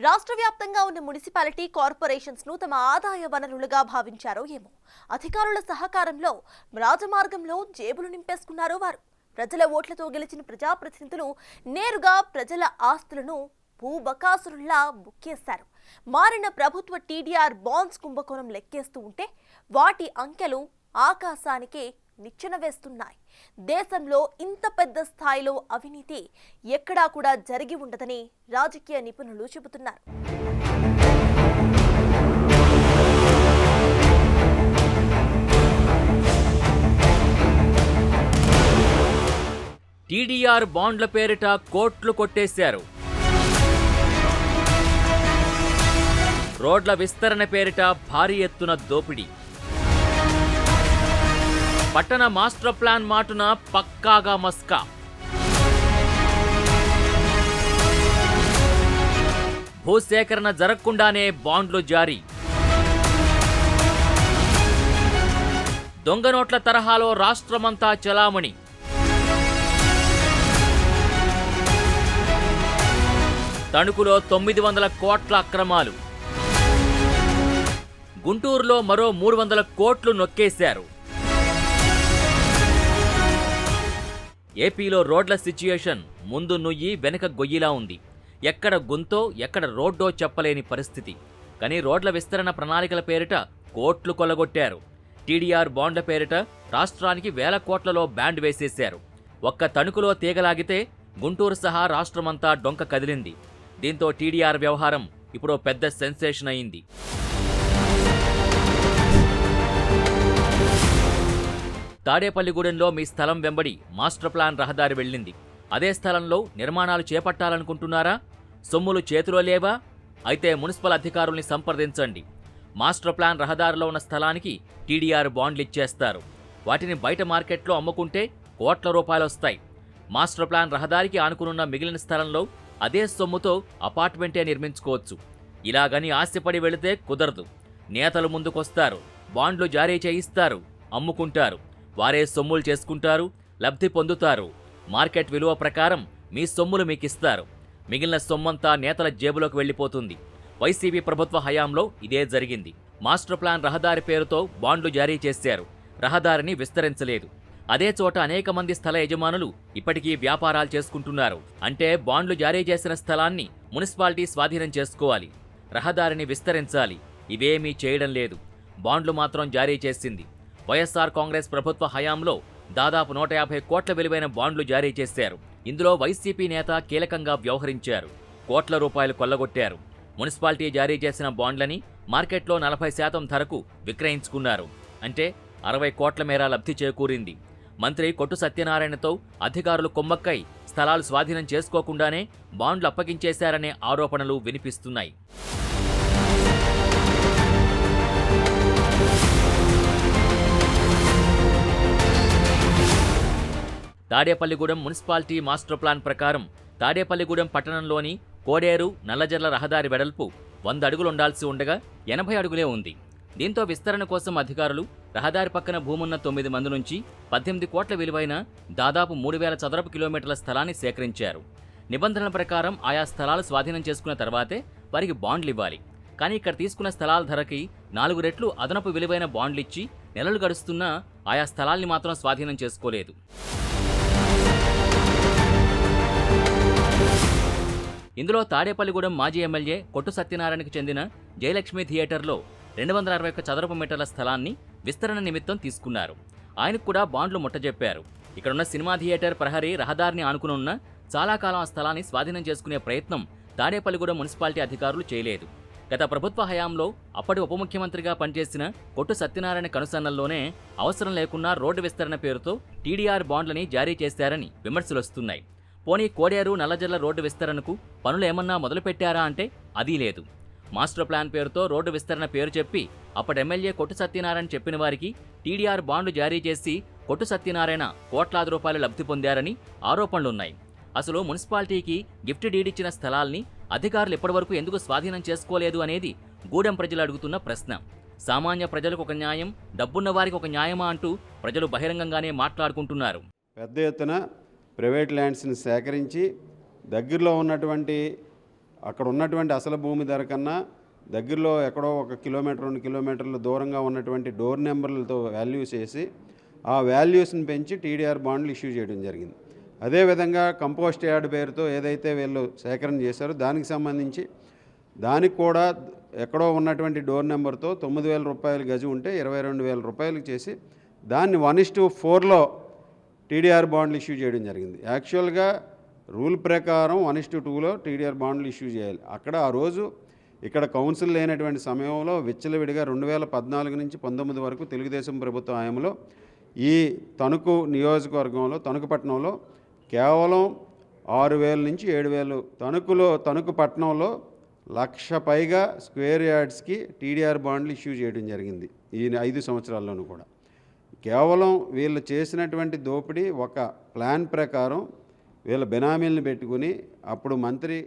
రాష్ట్ర వ్యాప్తంగా ఉన్న మున్సిపాలిటీ కార్పొరేషన్స్ ను తమ ఆదాయ వనరులుగా భావించారో ఏమో అధికారుల సహకారంలో రాజమార్గంలో జేబులు నింపేసుకున్నారో వారు. ప్రజల ఓట్లతో గెలిచిన ప్రజాప్రతినిధులు నేరుగా ప్రజల ఆస్తులను భూబకాసురుల్లా బుక్కేశారు. మారిన ప్రభుత్వ టీడీఆర్ బాండ్స్ కుంభకోణం లెక్కేస్తూ ఉంటే వాటి అంకెలు ఆకాశానికే నిచ్చెన వేస్తున్నాయి. దేశంలో ఇంత పెద్ద స్థాయిలో అవినీతి ఎక్కడా కూడా జరిగి ఉండదని రాజకీయ నిపుణులు చెబుతున్నారు. టీడీఆర్ బాండ్ల పేరిట కోట్లు కొట్టేశారు. రోడ్ల విస్తరణ పేరిట భారీ ఎత్తున దోపిడీ. పట్టణ మాస్టర్ ప్లాన్ మాటున పక్కాగా మస్కా. భూసేకరణ జరగకుండానే బాండ్లు జారీ. దొంగ నోట్ల తరహాలో రాష్ట్రమంతా చలామణి. తణుకులో 900 కోట్ల అక్రమాలు. గుంటూరులో మరో 300 కోట్లు నొక్కేశారు. ఏపీలో రోడ్ల సిచ్యుయేషన్ ముందు నుయ్యి వెనక గొయ్యిలా ఉంది. ఎక్కడ గుంతో ఎక్కడ రోడ్డో చెప్పలేని పరిస్థితి. కానీ రోడ్ల విస్తరణ ప్రణాళికల పేరిట కోట్లు కొల్లగొట్టారు. టీడీఆర్ బాండ్ల పేరిట రాష్ట్రానికి వేల కోట్లలో బ్యాండ్ వేసేశారు. ఒక్క తణుకులో తీగలాగితే గుంటూరు సహా రాష్ట్రమంతా డొంక కదిలింది. దీంతో టీడీఆర్ వ్యవహారం ఇప్పుడు పెద్ద సెన్సేషన్ అయింది. తాడేపల్లిగూడెంలో మీ స్థలం వెంబడి మాస్టర్ ప్లాన్ రహదారి వెళ్ళింది. అదే స్థలంలో నిర్మాణాలు చేపట్టాలనుకుంటున్నారా? సొమ్ములు చేతిలో లేవా? అయితే మున్సిపల్ అధికారుల్ని సంప్రదించండి. మాస్టర్ ప్లాన్ రహదారిలో ఉన్న స్థలానికి టీడీఆర్ బాండ్లు ఇచ్చేస్తారు. వాటిని బయట మార్కెట్లో అమ్ముకుంటే కోట్ల రూపాయలు వస్తాయి. మాస్టర్ ప్లాన్ రహదారికి ఆనుకునున్న మిగిలిన స్థలంలో అదే సొమ్ముతో అపార్ట్మెంటే నిర్మించుకోవచ్చు. ఇలాగని ఆశపడి వెళితే కుదరదు. నేతలు ముందుకొస్తారు, బాండ్లు జారీ చేయిస్తారు, అమ్ముకుంటారు. వారే సొమ్ములు చేసుకుంటారు, లబ్ధి పొందుతారు. మార్కెట్ విలువ ప్రకారం మీ సొమ్ములు మీకిస్తారు. మిగిలిన సొమ్మంతా నేతల జేబులోకి వెళ్లిపోతుంది. వైసీపీ ప్రభుత్వ హయాంలో ఇదే జరిగింది. మాస్టర్ ప్లాన్ రహదారి పేరుతో బాండ్లు జారీ చేశారు. రహదారిని విస్తరించలేదు. అదే చోట అనేక మంది స్థల యజమానులు ఇప్పటికీ వ్యాపారాలు చేసుకుంటున్నారు. అంటే బాండ్లు జారీ చేసిన స్థలాన్ని మున్సిపాలిటీ స్వాధీనం చేసుకోవాలి, రహదారిని విస్తరించాలి. ఇవేమీ చేయడం లేదు. బాండ్లు మాత్రం జారీ చేసింది. వైఎస్ఆర్ కాంగ్రెస్ ప్రభుత్వ హయాంలో దాదాపు 150 కోట్ల విలువైన బాండ్లు జారీ చేశారు. ఇందులో వైసీపీ నేత కీలకంగా వ్యవహరించారు. కోట్ల రూపాయలు కొల్లగొట్టారు. మున్సిపాలిటీ జారీ చేసిన బాండ్లని మార్కెట్లో 40% ధరకు విక్రయించుకున్నారు. అంటే 60 కోట్ల మేర లబ్ధి చేకూరింది. మంత్రి కొట్టు సత్యనారాయణతో అధికారులు కొమ్మక్కై స్థలాలు స్వాధీనం చేసుకోకుండానే బాండ్లు అప్పగించేశారనే ఆరోపణలు వినిపిస్తున్నాయి. తాడేపల్లిగూడెం మున్సిపాలిటీ మాస్టర్ ప్లాన్ ప్రకారం తాడేపల్లిగూడెం పట్టణంలోని కోడేరు నల్లజర్ల రహదారి వెడల్పు 100 అడుగులు ఉండాల్సి ఉండగా 80 అడుగులే ఉంది. దీంతో విస్తరణ కోసం అధికారులు రహదారి పక్కన భూమున్న 9 మంది నుంచి 18 కోట్ల విలువైన దాదాపు 3000 చదరపు కిలోమీటర్ల స్థలాన్ని సేకరించారు. నిబంధనల ప్రకారం ఆయా స్థలాలు స్వాధీనం చేసుకున్న తర్వాతే వారికి బాండ్లు ఇవ్వాలి. కానీ ఇక్కడ తీసుకున్న స్థలాల ధరకి 4 రెట్లు అదనపు విలువైన బాండ్లిచ్చి నెలలు గడుస్తున్నా ఆయా స్థలాల్ని మాత్రం స్వాధీనం చేసుకోలేదు. ఇందులో తాడేపల్లిగూడెం మాజీ ఎమ్మెల్యే కొట్టు సత్యనారాయణకు చెందిన జయలక్ష్మి థియేటర్లో 261 చదరపు మీటర్ల స్థలాన్ని విస్తరణ నిమిత్తం తీసుకున్నారు. ఆయనకు కూడా బాండ్లు ముట్టజెప్పారు. ఇక్కడున్న సినిమా థియేటర్ ప్రహరీ రహదారిని ఆనుకునున్న చాలా కాలం ఆ స్థలాన్ని స్వాధీనం చేసుకునే ప్రయత్నం తాడేపల్లిగూడెం మున్సిపాలిటీ అధికారులు చేయలేదు. గత ప్రభుత్వ హయాంలో అప్పటి ఉప ముఖ్యమంత్రిగా పనిచేసిన కొట్టు సత్యనారాయణ కనుసన్నల్లోనే అవసరం లేకున్నా రోడ్డు విస్తరణ పేరుతో టీడీఆర్ బాండ్లని జారీ చేశారని విమర్శలొస్తున్నాయి. పోనీ కోడేరు నల్లజర్ల రోడ్డు విస్తరణకు పనులు ఏమన్నా మొదలుపెట్టారా అంటే అదీ లేదు. మాస్టర్ ప్లాన్ పేరుతో రోడ్డు విస్తరణ పేరు చెప్పి అప్పటి ఎమ్మెల్యే కొట్టు సత్యనారాయణ చెప్పిన వారికి టీడీఆర్ బాండ్లు జారీ చేసి కొట్టు సత్యనారాయణ కోట్లాది రూపాయలు లబ్ధి పొందారని ఆరోపణలున్నాయి. అసలు మున్సిపాలిటీకి గిఫ్ట్ డీడిచ్చిన స్థలాల్ని అధికారులు ఇప్పటివరకు ఎందుకు స్వాధీనం చేసుకోలేదు అనేది గూడెం ప్రజలు అడుగుతున్న ప్రశ్న. సామాన్య ప్రజలకు ఒక న్యాయం, డబ్బున్న వారికి ఒక న్యాయమా అంటూ ప్రజలు బహిరంగంగానే మాట్లాడుకుంటున్నారు. పెద్ద ఎత్తున ప్రైవేట్ ల్యాండ్స్ని సేకరించి దగ్గరలో ఉన్నటువంటి అక్కడ ఉన్నటువంటి అసలు భూమి ధర కన్నా దగ్గరలో ఎక్కడో 1 కిలోమీటర్ 2 కిలోమీటర్ల దూరంగా ఉన్నటువంటి డోర్ నెంబర్లతో వాల్యూస్ వేసి ఆ వాల్యూస్ని పెంచి టీడీఆర్ బాండ్లు ఇష్యూ చేయడం జరిగింది. అదేవిధంగా కంపోస్ట్ యార్డ్ పేరుతో ఏదైతే వీళ్ళు సేకరణ చేశారో దానికి సంబంధించి దానికి కూడా ఎక్కడో ఉన్నటువంటి డోర్ నెంబర్తో 9,000 రూపాయలు గజం ఉంటే 22,000 రూపాయలకు చేసి దాన్ని 1:4లో టీడీఆర్ బాండ్లు ఇష్యూ చేయడం జరిగింది. యాక్చువల్గా రూల్ ప్రకారం 1:2లో టీడీఆర్ బాండ్లు ఇష్యూ చేయాలి. అక్కడ ఆ రోజు ఇక్కడ కౌన్సిల్ లేనటువంటి సమయంలో విచ్చలవిడిగా 2014 నుంచి 19 వరకు తెలుగుదేశం ప్రభుత్వ హయాంలో ఈ తణుకు నియోజకవర్గంలో తణుకు పట్టణంలో కేవలం 6,000 నుంచి 7,000 తణుకు పట్టణంలో 1,00,000 పైగా స్క్వేర్ యార్డ్స్కి టీడీఆర్ బాండ్లు ఇష్యూ చేయడం జరిగింది ఈ 5 సంవత్సరాల్లోనూ కూడా. కేవలం వీళ్ళు చేసినటువంటి దోపిడీ ఒక ప్లాన్ ప్రకారం వీళ్ళ బెనామీలను పెట్టుకుని అప్పుడు మంత్రి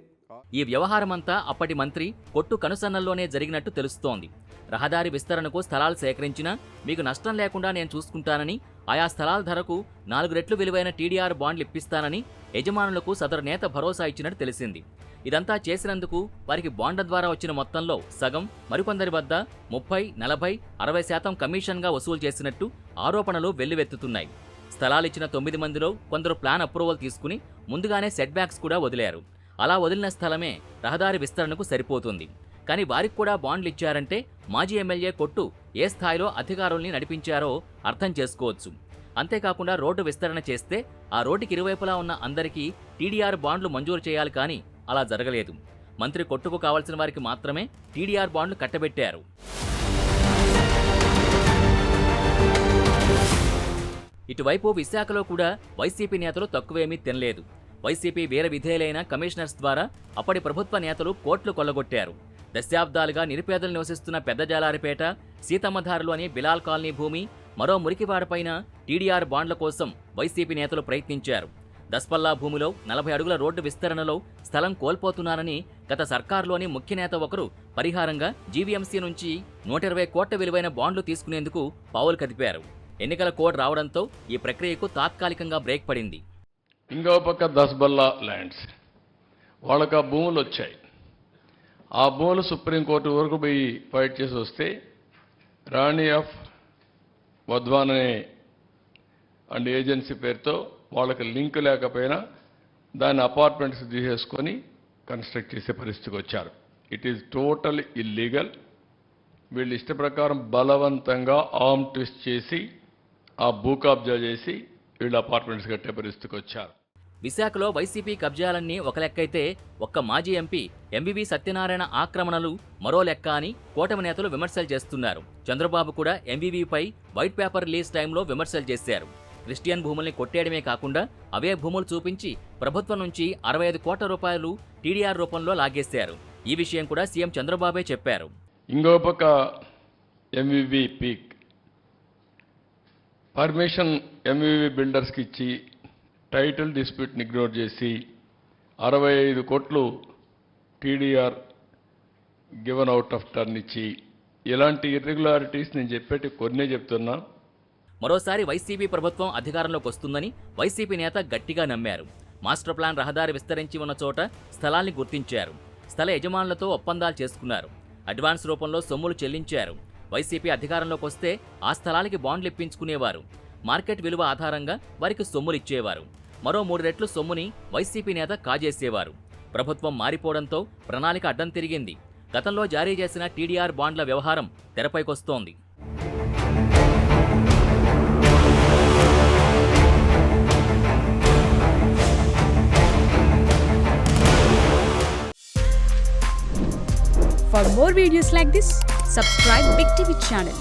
ఈ వ్యవహారమంతా అప్పటి మంత్రి కొట్టు కనుసన్నల్లోనే జరిగినట్టు తెలుస్తోంది. రహదారి విస్తరణకు స్థలాలు సేకరించినా మీకు నష్టం లేకుండా నేను చూసుకుంటానని, ఆయా స్థలాల ధరకు 4 రెట్లు విలువైన టీడీఆర్ బాండ్లు ఇప్పిస్తానని యజమానులకు సదరు నేత భరోసా ఇచ్చినట్టు తెలిసింది. ఇదంతా చేసినందుకు వారికి బాండ్ల ద్వారా వచ్చిన మొత్తంలో సగం మరికొందరి వద్ద 30, 40, 60% కమిషన్గా వసూలు చేసినట్టు ఆరోపణలు వెల్లువెత్తుతున్నాయి. స్థలాలిచ్చిన 9 మందిలో కొందరు ప్లాన్ అప్రూవల్ తీసుకుని ముందుగానే సెట్ బ్యాక్స్ కూడా వదిలారు. అలా వదిలిన స్థలమే రహదారి విస్తరణకు సరిపోతుంది. కానీ వారికి కూడా బాండ్లు ఇచ్చారంటే మాజీ ఎమ్మెల్యే కొట్టు ఏ స్థాయిలో అధికారుల్ని నడిపించారో అర్థం చేసుకోవచ్చు. అంతేకాకుండా రోడ్డు విస్తరణ చేస్తే ఆ రోడ్డుకి ఇరువైపులా ఉన్న అందరికీ టీడీఆర్ బాండ్లు మంజూరు చేయాలి, కానీ అలా జరగలేదు. మంత్రి కొట్టుకు కావాల్సిన వారికి మాత్రమే టీడీఆర్ బాండ్లు కట్టబెట్టారు. ఇటువైపు విశాఖలో కూడా వైసీపీ నేతలు తక్కువేమీ తినలేదు. వైసీపీ వేరే విధేయులైన కమిషనర్స్ ద్వారా అప్పటి ప్రభుత్వ నేతలు కోట్లు కొల్లగొట్టారు. దశాబ్దాలుగా నిరుపేదలు నివసిస్తున్న పెద్ద జాలారిపేట, సీతమ్మధారలు అని బిలాల్ కాలనీ భూమి, మరో మురికివాడపైన టీడీఆర్ బాండ్ల కోసం వైసీపీ నేతలు ప్రయత్నించారు. దస్పల్లా భూమిలో 40 అడుగుల రోడ్డు విస్తరణలో స్థలం కోల్పోతున్నారని గత సర్కారులోని ముఖ్య నేత ఒకరు పరిహారంగా జీవీఎంసీ నుంచి 120 కోట్ల విలువైన బాండ్లు తీసుకునేందుకు పావులు కదిపారు. ఎన్నికల కోడ్ రావడంతో ఈ ప్రక్రియకు తాత్కాలికంగా బ్రేక్ పడింది. ఇంకో పక్క దస్బల్లా ల్యాండ్స్ వాళ్ళకి ఆ భూములు వచ్చాయి. ఆ భూములు సుప్రీంకోర్టు వరకు పోయి ఫైట్ చేసి వస్తే రాణి ఆఫ్ వధ్వాన్ అనే అండ్ ఏజెన్సీ పేరుతో వాళ్ళకి లింక్ లేకపోయినా దాన్ని అపార్ట్మెంట్స్ తీసేసుకొని కన్స్ట్రక్ట్ చేసే పరిస్థితికి వచ్చారు. It is total illegal. వీళ్ళు ఇష్ట ప్రకారం బలవంతంగా ఆర్మ్ ట్విస్ట్ చేసి ఆ భూ కబ్జా చేసి వీళ్ళు అపార్ట్మెంట్స్ కట్టే పరిస్థితికి వచ్చారు. విశాఖలో వైసీపీ కబ్జాలన్నీ ఒక లెక్కైతే ఒక్క మాజీ ఎంపీ ఎంవివి సత్యనారాయణ ఆక్రమణలు మరో లెక్క అని కూటమి నేతలు విమర్శలు చేస్తున్నారు. చంద్రబాబు కూడా ఎంవివిపై వైట్ పేపర్ రిలీజ్ టైంలో విమర్శలు చేశారు. క్రిస్టియన్ భూముల్ని కొట్టేయడమే కాకుండా అవే భూములు చూపించి ప్రభుత్వం నుంచి 65 కోట్ల రూపాయలు టీడీఆర్ రూపంలో లాగేశారు. ఈ విషయం కూడా సీఎం చంద్రబాబే చెప్పారు. ఇంకో పక్క ఎంవివి పీక్ పర్మిషన్ ఎంవివి బిల్డర్స్కి ఇచ్చి టైటిల్ డిస్ప్యూట్ని ఇగ్నోర్ చేసి 65 కోట్లు TDR given out of turn ఇచ్చి ఇలాంటి ఇర్రెగ్యులారిటీస్ నేను చెప్పేటి కొన్నే చెప్తున్నా. మరోసారి వైసీపీ ప్రభుత్వం అధికారంలోకి వస్తుందని వైసీపీ నేత గట్టిగా నమ్మారు. మాస్టర్ ప్లాన్ రహదారి విస్తరించి ఉన్న చోట స్థలాల్ని గుర్తించారు. స్థల యజమానులతో ఒప్పందాలు చేసుకున్నారు. అడ్వాన్స్ రూపంలో సొమ్ములు చెల్లించారు. వైసీపీ అధికారంలోకి వస్తే ఆ స్థలానికి బాండ్లు ఇప్పించుకునేవారు. మార్కెట్ విలువ ఆధారంగా వారికి సొమ్ములు ఇచ్చేవారు. మరో 3 రెట్లు సొమ్ముని వైసీపీ నేత కాజేసేవారు. ప్రభుత్వం మారిపోవడంతో ప్రణాళిక అడ్డం తిరిగింది. గతంలో జారీ చేసిన టీడీఆర్ బాండ్ల వ్యవహారం తెరపైకొస్తోంది. For more videos like this, subscribe Big TV channel.